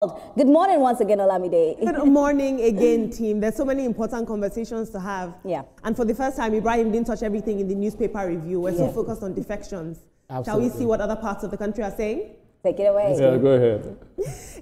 Good morning once again, Olamide. Good morning again, team. There's so many important conversations to have. Yeah. And for the first time, Ibrahim didn't touch everything in the newspaper review. We're so focused on defections. Absolutely. Shall we see what other parts of the country are saying? Take it away. Yeah, go ahead.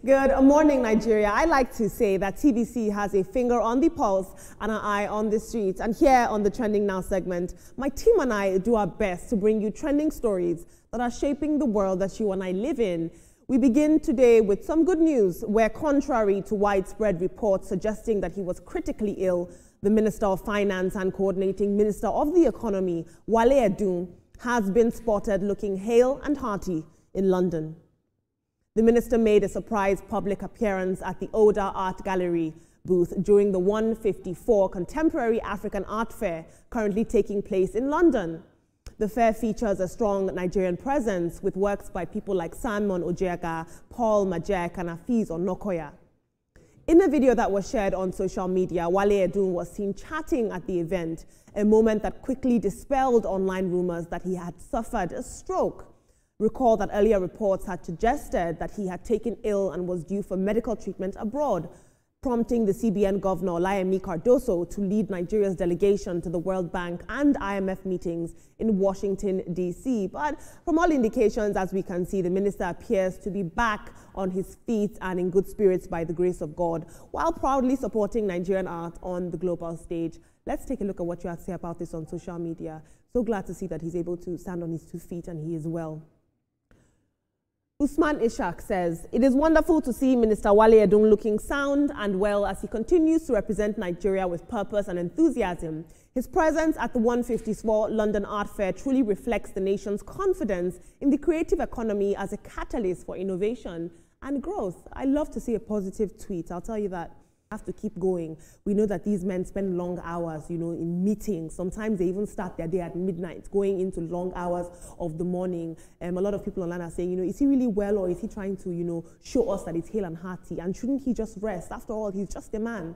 Good morning, Nigeria. I like to say that TVC has a finger on the pulse and an eye on the streets. And here on the Trending Now segment, my team and I do our best to bring you trending stories that are shaping the world that you and I live in. We begin today with some good news, where contrary to widespread reports suggesting that he was critically ill, the Minister of Finance and Coordinating Minister of the Economy, Wale Edun, has been spotted looking hale and hearty in London. The minister made a surprise public appearance at the Oda Art Gallery booth during the 154 Contemporary African Art Fair currently taking place in London. The fair features a strong Nigerian presence with works by people like Simon Ojega, Paul Majek, and Afiz Onokoya. In a video that was shared on social media, Wale Edun was seen chatting at the event, a moment that quickly dispelled online rumors that he had suffered a stroke. Recall that earlier reports had suggested that he had taken ill and was due for medical treatment abroad, prompting the CBN governor, Olayemi Cardoso, to lead Nigeria's delegation to the World Bank and IMF meetings in Washington, D.C. But from all indications, as we can see, the minister appears to be back on his feet and in good spirits by the grace of God, while proudly supporting Nigerian art on the global stage. Let's take a look at what you have to say about this on social media. So glad to see that he's able to stand on his 2 feet and he is well. Usman Ishak says, "It is wonderful to see Minister Wale Edun looking sound and well as he continues to represent Nigeria with purpose and enthusiasm. His presence at the 154 London Art Fair truly reflects the nation's confidence in the creative economy as a catalyst for innovation and growth." I love to see a positive tweet, I'll tell you that. Have to keep going. We know that these men spend long hours, in meetings. Sometimes they even start their day at midnight, going into long hours of the morning. A lot of people online are saying, is he really well, or is he trying to, show us that he's hale and hearty? And shouldn't he just rest? After all, he's just a man.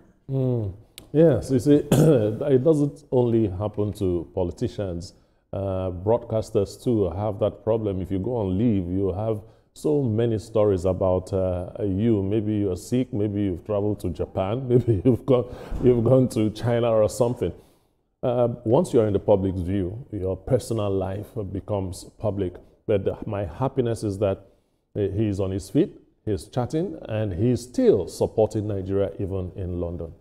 Yes, you see, it doesn't only happen to politicians. Broadcasters too have that problem. If you go on leave, you have so many stories about you. Maybe you're sick, maybe you've traveled to Japan, maybe you've gone to China or something. Once you're in the public's view, your personal life becomes public. But my happiness is that he's on his feet, he's chatting, and he's still supporting Nigeria even in London.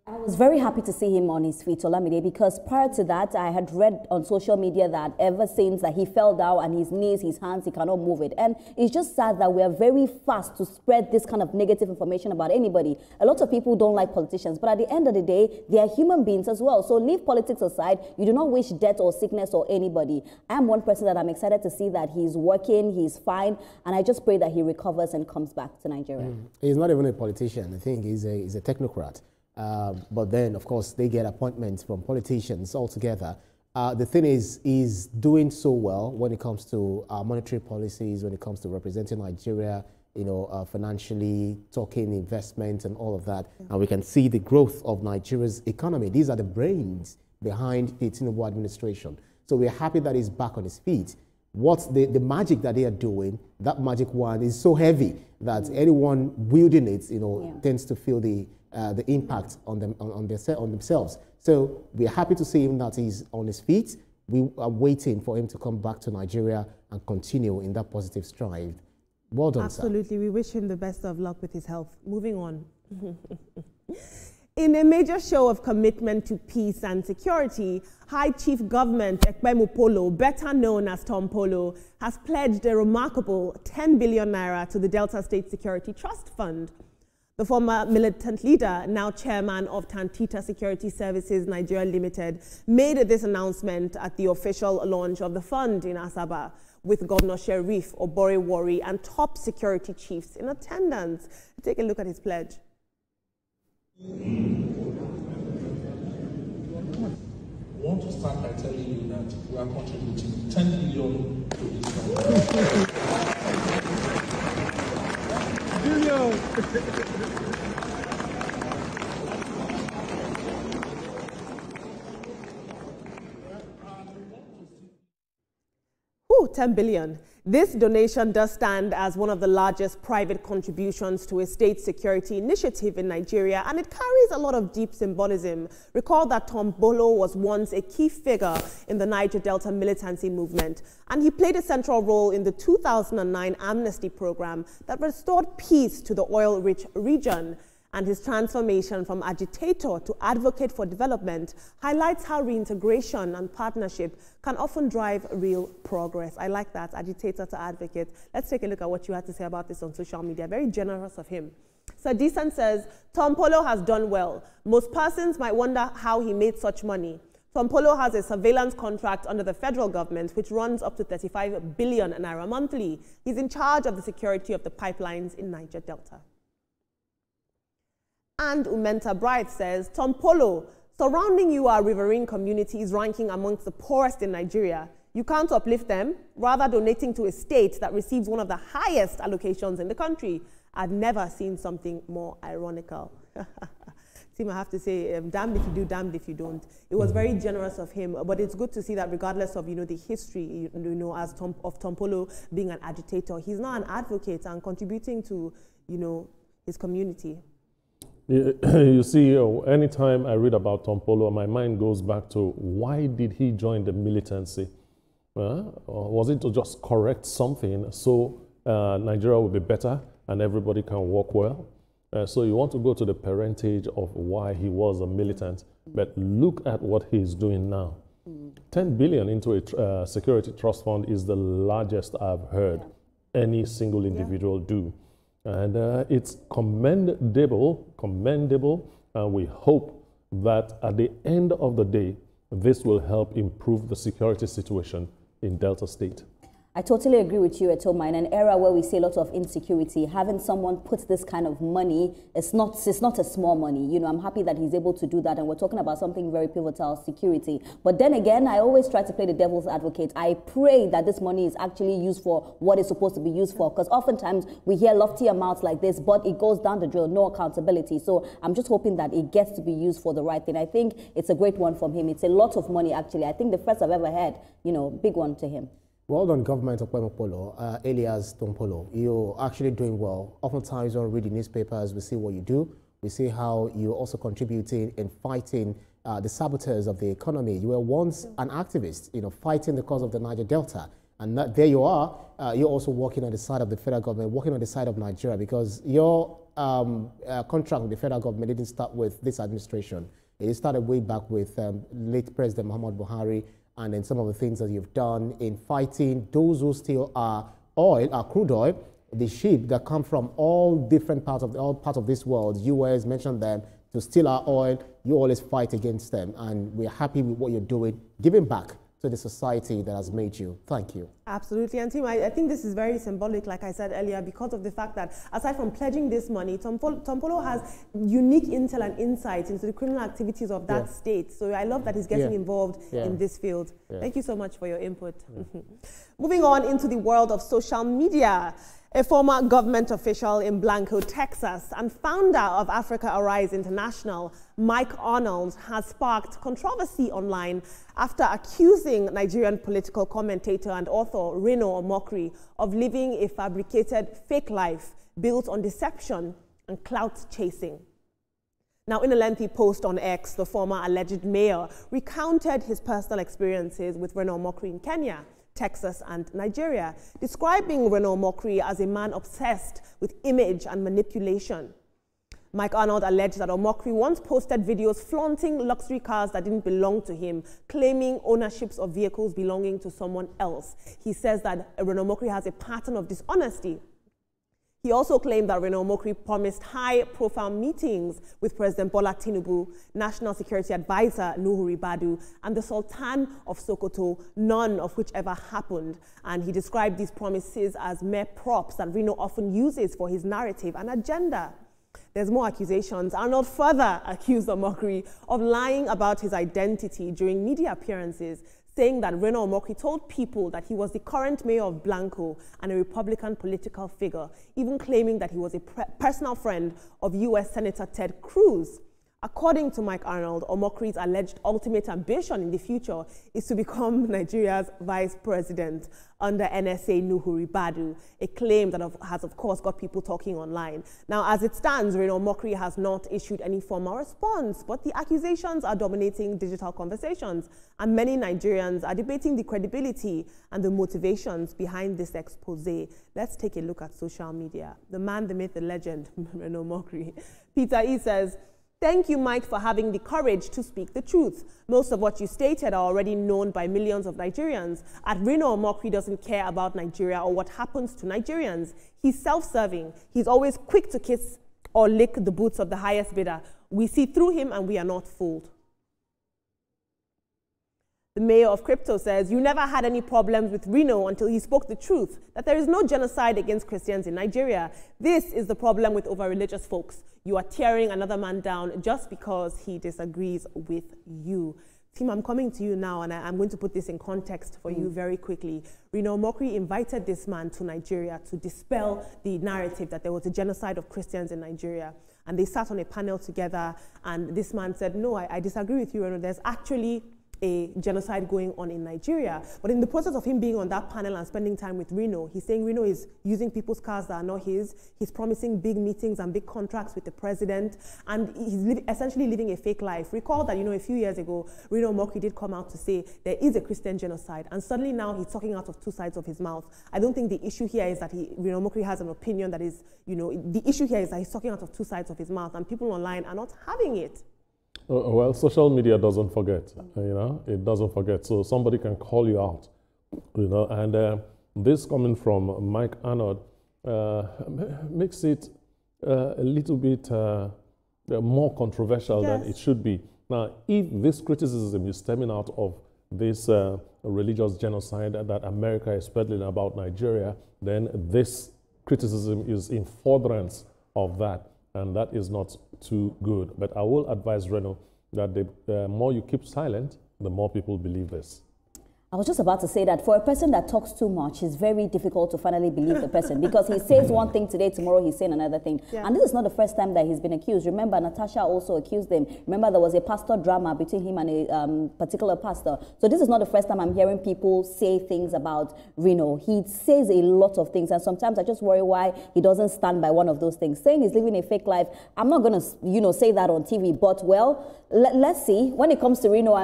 I was very happy to see him on his feet, Olamide, because prior to that, I had read on social media that ever since that he fell down and his knees, his hands, he cannot move it. And it's just sad that we are very fast to spread this kind of negative information about anybody. A lot of people don't like politicians, but at the end of the day, they are human beings as well. So leave politics aside. You do not wish death or sickness or anybody. I'm one person that I'm excited to see that he's working, he's fine, and I just pray that he recovers and comes back to Nigeria. He's not even a politician. I think he's a technocrat. But then, of course, they get appointments from politicians altogether. The thing is, he's doing so well when it comes to monetary policies, when it comes to representing Nigeria, financially, talking investment and all of that. And we can see the growth of Nigeria's economy. These are the brains behind the Tinubu administration. So we're happy that he's back on his feet. What's the magic that they are doing, that magic wand is so heavy that anyone wielding it, tends to feel the impact on themselves. So we're happy to see him that he's on his feet. We are waiting for him to come back to Nigeria and continue in that positive stride. Well done, Absolutely. Sir. We wish him the best of luck with his health. Moving on. In a major show of commitment to peace and security, High Chief Government Tompolo, better known as Tompolo, has pledged a remarkable 10 billion naira to the Delta State Security Trust Fund. The former militant leader, now chairman of Tantita Security Services Nigeria Limited, made this announcement at the official launch of the fund in Asaba, with Governor Sheriff Oborewori and top security chiefs in attendance. Take a look at his pledge. I want to start by telling you that we are contributing 10 billion to this fund. Ooh, 10 billion. This donation does stand as one of the largest private contributions to a state security initiative in Nigeria, and it carries a lot of deep symbolism. Recall that Tompolo was once a key figure in the Niger Delta militancy movement, and he played a central role in the 2009 amnesty program that restored peace to the oil-rich region. And his transformation from agitator to advocate for development highlights how reintegration and partnership can often drive real progress. I like that, agitator to advocate. Let's take a look at what you had to say about this on social media. Very generous of him. Sir Decent says, Tompolo has done well. Most persons might wonder how he made such money. Tompolo has a surveillance contract under the federal government, which runs up to 35 billion naira monthly. He's in charge of the security of the pipelines in Niger Delta. And Umenta Bright says, Tompolo, surrounding you are riverine communities ranking amongst the poorest in Nigeria. You can't uplift them, rather donating to a state that receives one of the highest allocations in the country. I've never seen something more ironical. Tim, I have to say, damned if you do, damned if you don't. It was very generous of him, but it's good to see that regardless of, the history, of Tompolo being an agitator, he's now an advocate and contributing to, his community. You see, anytime I read about Tompolo, my mind goes back to why did he join the militancy? Was it to just correct something so Nigeria will be better and everybody can work well? So you want to go to the parentage of why he was a militant, but look at what he's doing now. 10 billion into a security trust fund is the largest I've heard any single individual do. And it's commendable, and we hope that at the end of the day, this will help improve the security situation in Delta State. I totally agree with you, Etoma. In an era where we see a lot of insecurity, having someone put this kind of money, it's not a small money. I'm happy that he's able to do that, and we're talking about something very pivotal, security. But then again, I always try to play the devil's advocate. I pray that this money is actually used for what it's supposed to be used for, because oftentimes we hear lofty amounts like this, but it goes down the drill, no accountability. So I'm just hoping that it gets to be used for the right thing. I think it's a great one from him. It's a lot of money, actually. I think the first I've ever had, big one to him. Well done, government of Omokri, alias Tompolo. You're actually doing well. Oftentimes when we read the newspapers, we see what you do. We see how you're also contributing in fighting the saboteurs of the economy. You were once an activist, fighting the cause of the Niger Delta. And there you are. You're also working on the side of the federal government, working on the side of Nigeria, because your contract with the federal government didn't start with this administration. It started way back with late President Muhammad Buhari, and then some of the things that you've done in fighting those who steal our oil, our crude oil, the ship that come from all different parts of this world. US mentioned them to steal our oil. You always fight against them, and we're happy with what you're doing, giving back to the society that has made you. Thank you. Absolutely. And Tim, I think this is very symbolic, like I said earlier, because of the fact that aside from pledging this money, Tompolo has unique intel and insight into the criminal activities of that state. So I love that he's getting involved in this field. Thank you so much for your input. Moving on into the world of social media. A former government official in Blanco, Texas, and founder of Africa Arise International, Mike Arnold, has sparked controversy online after accusing Nigerian political commentator and author Reno Omokri of living a fabricated fake life built on deception and clout chasing. Now, in a lengthy post on X, the former alleged mayor recounted his personal experiences with Reno Omokri in Kenya, Texas, and Nigeria, describing Reno Omokri as a man obsessed with image and manipulation. Mike Arnold alleged that Omokri once posted videos flaunting luxury cars that didn't belong to him, claiming ownerships of vehicles belonging to someone else. He says that Reno Omokri has a pattern of dishonesty. He also claimed that Reno Omokri promised high-profile meetings with President Bola Tinubu, National Security Advisor Nuhu Ribadu, and the Sultan of Sokoto, none of which ever happened. And he described these promises as mere props that Reno often uses for his narrative and agenda. There's more accusations. Arnold further accused Omokri of lying about his identity during media appearances, saying that Reno Omokri told people that he was the current mayor of Blanco and a Republican political figure, even claiming that he was a personal friend of U.S. Senator Ted Cruz. According to Mike Arnold, Omokri's alleged ultimate ambition in the future is to become Nigeria's vice president under NSA Nuhu Ribadu, a claim that has, of course, got people talking online. Now, as it stands, Reno Omokri has not issued any formal response, but the accusations are dominating digital conversations, and many Nigerians are debating the credibility and the motivations behind this expose. Let's take a look at social media. The man, the myth, the legend, Reno Omokri. Peter E. says, "Thank you, Mike, for having the courage to speak the truth. Most of what you stated are already known by millions of Nigerians. At Reno, Omokri doesn't care about Nigeria or what happens to Nigerians. He's self-serving. He's always quick to kiss or lick the boots of the highest bidder. We see through him and we are not fooled." The mayor of Crypto says, "You never had any problems with Reno until he spoke the truth, that there is no genocide against Christians in Nigeria. This is the problem with over-religious folks. You are tearing another man down just because he disagrees with you." Team, I'm coming to you now, and I'm going to put this in context for you very quickly. Reno Omokri invited this man to Nigeria to dispel the narrative that there was a genocide of Christians in Nigeria. And they sat on a panel together, and this man said, "No, I disagree with you, Reno. There's actually a genocide going on in Nigeria." But in the process of him being on that panel and spending time with Reno, he's saying Reno is using people's cars that are not his. He's promising big meetings and big contracts with the president, and he's essentially living a fake life. Recall that, a few years ago, Reno Omokri did come out to say there is a Christian genocide, and suddenly now he's talking out of two sides of his mouth. I don't think the issue here is that Reno Omokri has an opinion that is, the issue here is that he's talking out of two sides of his mouth, and people online are not having it. Well, social media doesn't forget, it doesn't forget. So somebody can call you out, and this coming from Mike Arnold makes it a little bit more controversial than it should be. Now, if this criticism is stemming out of this religious genocide that America is peddling about Nigeria, then this criticism is in furtherance of that. And that is not too good. But I will advise Reno that the more you keep silent, the more people believe this. I was just about to say that for a person that talks too much, it's very difficult to finally believe the person, because he says one thing today, tomorrow he's saying another thing. Yeah. And this is not the first time that he's been accused. Remember, Natasha also accused him. Remember, there was a pastor drama between him and a particular pastor. So this is not the first time I'm hearing people say things about Reno. He says a lot of things, and sometimes I just worry why he doesn't stand by one of those things. Saying he's living a fake life, I'm not going to, say that on TV, but well, let's see. When it comes to Reno,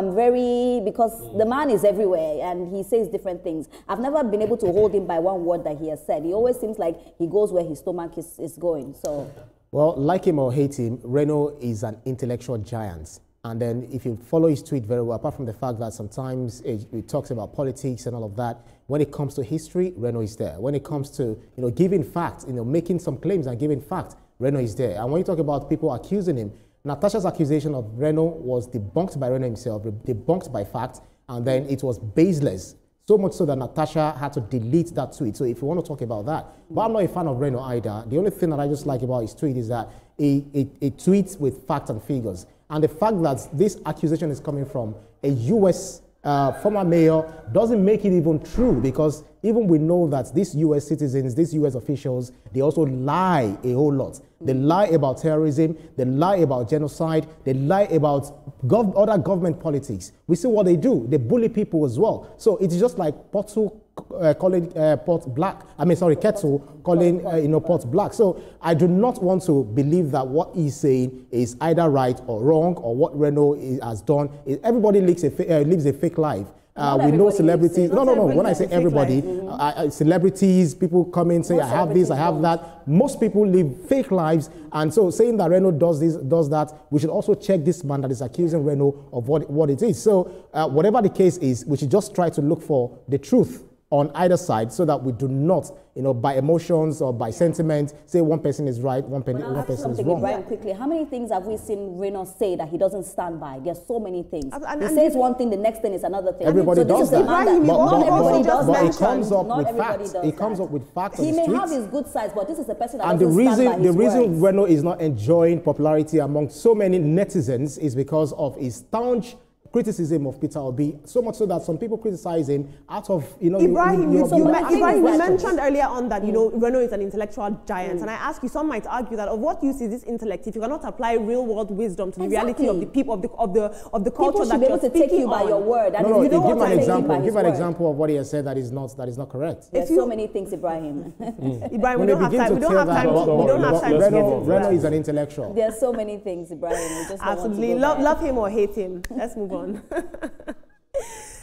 because the man is everywhere and he says different things. I've never been able to hold him by one word that he has said. He always seems like he goes where his stomach is going. So, well, like him or hate him, Reno is an intellectual giant. And then if you follow his tweet very well, apart from the fact that sometimes he talks about politics and all of that, when it comes to history, Reno is there. When it comes to giving facts, making some claims and giving facts, Reno is there. And when you talk about people accusing him, Natasha's accusation of Reno was debunked by Reno himself, debunked by fact, and then it was baseless. So much so that Natasha had to delete that tweet. So if you want to talk about that, but I'm not a fan of Reno either. The only thing that I just like about his tweet is that he tweets with facts and figures. And the fact that this accusation is coming from a U.S. Former mayor doesn't make it even true, because even we know that these U.S. citizens, these U.S. officials, they also lie a whole lot. They lie about terrorism, they lie about genocide, they lie about other government politics. We see what they do. They bully people as well. So it's just like Kettle calling pot black. So I do not want to believe that what he's saying is either right or wrong, or what Reno has done. Everybody lives a fake life. We know celebrities. No. When I say everybody, celebrities, people come in, say, I have this, I have that. Most people live fake lives. And so saying that Reno does this, does that, we should also check this man that is accusing Reno of what it is. So whatever the case is, we should just try to look for the truth on either side, so that we do not, by emotions or by sentiment, say one person is right, one person is wrong. Brian, quickly, how many things have we seen Reno say that he doesn't stand by? There's so many things. He says one thing, the next thing is another thing. Everybody does that. Not everybody does that. But it comes up with facts. It comes up with facts. He may have his good sides, but this is the person that doesn't stand by his words. The reason Reno is not enjoying popularity among so many netizens is because of his staunch criticism of Peter Obi, so much so that some people criticize him out of, Ibrahim, you Ibrahim mentioned earlier on that, Reno is an intellectual giant. And I ask you, some might argue that of what use is this intellect if you cannot apply real-world wisdom to the reality of the people, of the culture that you're speaking take you by your word. And no, you don't give an word. example of what he has said that is not correct. There's so many things, Ibrahim. Ibrahim, we don't have time. We don't have time. Reno is an intellectual. There's so many things, Ibrahim. We just absolutely love him or hate him. Let's move on.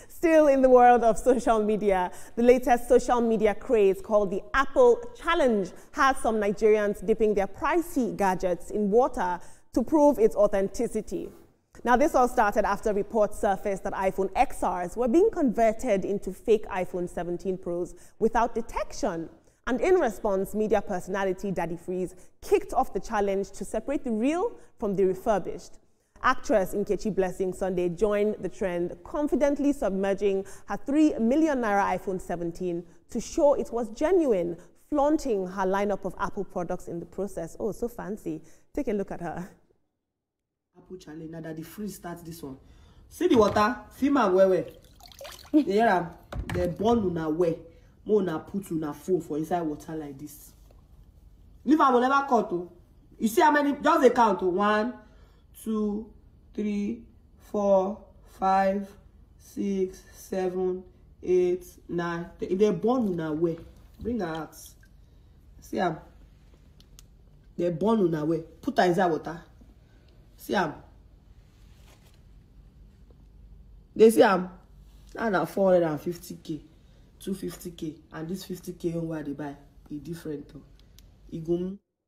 Still in the world of social media, the latest social media craze called the Apple Challenge has some Nigerians dipping their pricey gadgets in water to prove its authenticity. Now, this all started after reports surfaced that iPhone XRs were being converted into fake iPhone 17 Pros without detection. And in response, media personality Daddy Freeze kicked off the challenge to separate the real from the refurbished. Actress Nkechi Blessing Sunday joined the trend, confidently submerging her 3 million naira iPhone 17 to show it was genuine, flaunting her lineup of Apple products in the process. Oh, so fancy. Take a look at her. Apple challenge. Now that the Freeze starts this one. See the water? Film am where. Yeah, the ball una where. More na put una phone for inside water like this. Leave am will never cut to. You see how many? Just a count to 1, 2, 3, 4, 5, 6, 7, 8, 9. If they born una way, bring her out. See am. They born una way. Put her inside water. See am. They see am. Now 450k, 250k, and this 50k on where they buy is different.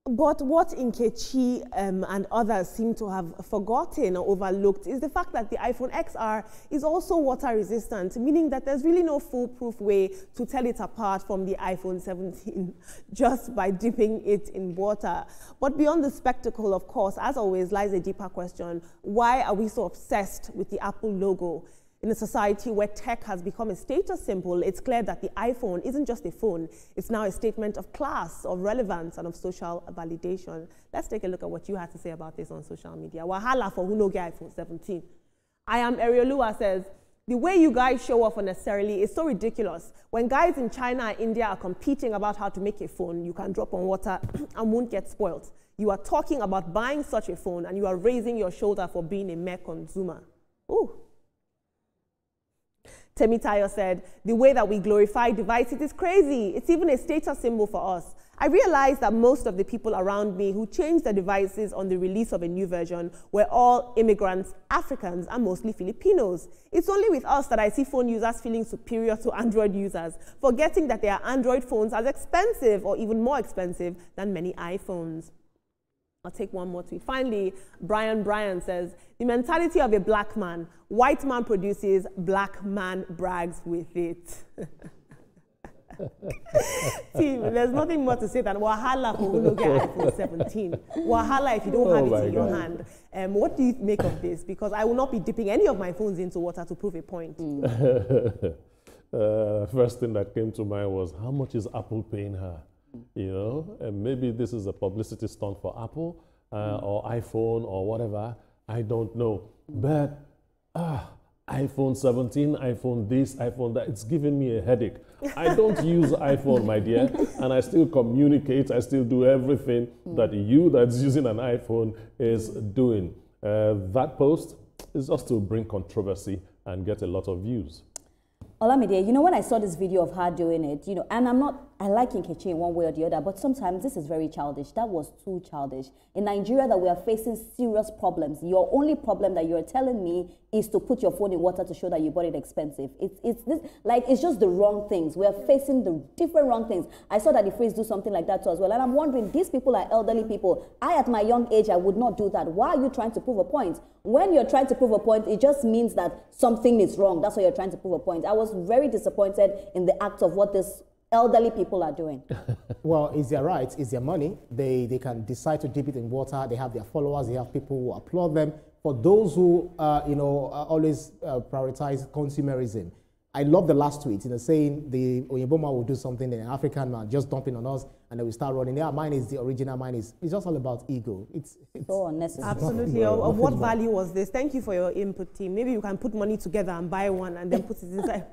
But what Nkechi and others seem to have forgotten or overlooked is the fact that the iPhone XR is also water resistant, meaning that there's really no foolproof way to tell it apart from the iPhone 17 just by dipping it in water. But beyond the spectacle, of course, as always, lies a deeper question. Why are we so obsessed with the Apple logo? In a society where tech has become a status symbol, it's clear that the iPhone isn't just a phone. It's now a statement of class, of relevance, and of social validation. Let's take a look at what you had to say about this on social media. Wahala for who no get iPhone 17. I am Eriolua says, the way you guys show off unnecessarily is so ridiculous. When guys in China and India are competing about how to make a phone you can drop on water and won't get spoiled. You are talking about buying such a phone and you are raising your shoulder for being a mere consumer. Ooh. Temitayo said, the way that we glorify devices is crazy. It's even a status symbol for us. I realized that most of the people around me who changed their devices on the release of a new version were all immigrants, Africans, and mostly Filipinos. It's only with us that I see phone users feeling superior to Android users, forgetting that their Android phones are as expensive or even more expensive than many iPhones. I'll take one more tweet. Finally, Brian says, the mentality of a black man, white man produces, black man brags with it. Team, there's nothing more to say than wahala for who don't get iPhone 17. Wahala if you don't have it in your hand. What do you make of this? Because I will not be dipping any of my phones into water to prove a point. First thing that came to mind was, how much is Apple paying her? You know, and maybe this is a publicity stunt for Apple or iPhone or whatever. I don't know. But iPhone 17, iPhone this, iPhone that, it's giving me a headache. I don't use iPhone, my dear, and I still communicate. I still do everything that you that's using an iPhone is doing. That post is just to bring controversy and get a lot of views. Olamide, you know, when I saw this video of her doing it, you know, and I like Nkechi in one way or the other, but sometimes this is very childish. That was too childish. In Nigeria, that we are facing serious problems. Your only problem that you're telling me is to put your phone in water to show that you bought it expensive. It's just the wrong things. We are facing the different wrong things. I saw that the Freeze do something like that too as well, and I'm wondering, these people are elderly people. At my young age, I would not do that. Why are you trying to prove a point? When you're trying to prove a point, it just means that something is wrong. That's why you're trying to prove a point. I was very disappointed in the act of what this elderly people are doing. Well, it's their right, it's their money. They can decide to dip it in water. They have their followers, they have people who applaud them. For those who, always prioritize consumerism, I love the last tweet, saying the Oyinbo man will do something, and an African man just dumping on us, and then we start running. Yeah, mine is the original. Mine is. It's just all about ego. It's so unnecessary. Absolutely. Of what value was this? Thank you for your input, team. Maybe you can put money together and buy one, and then put it inside.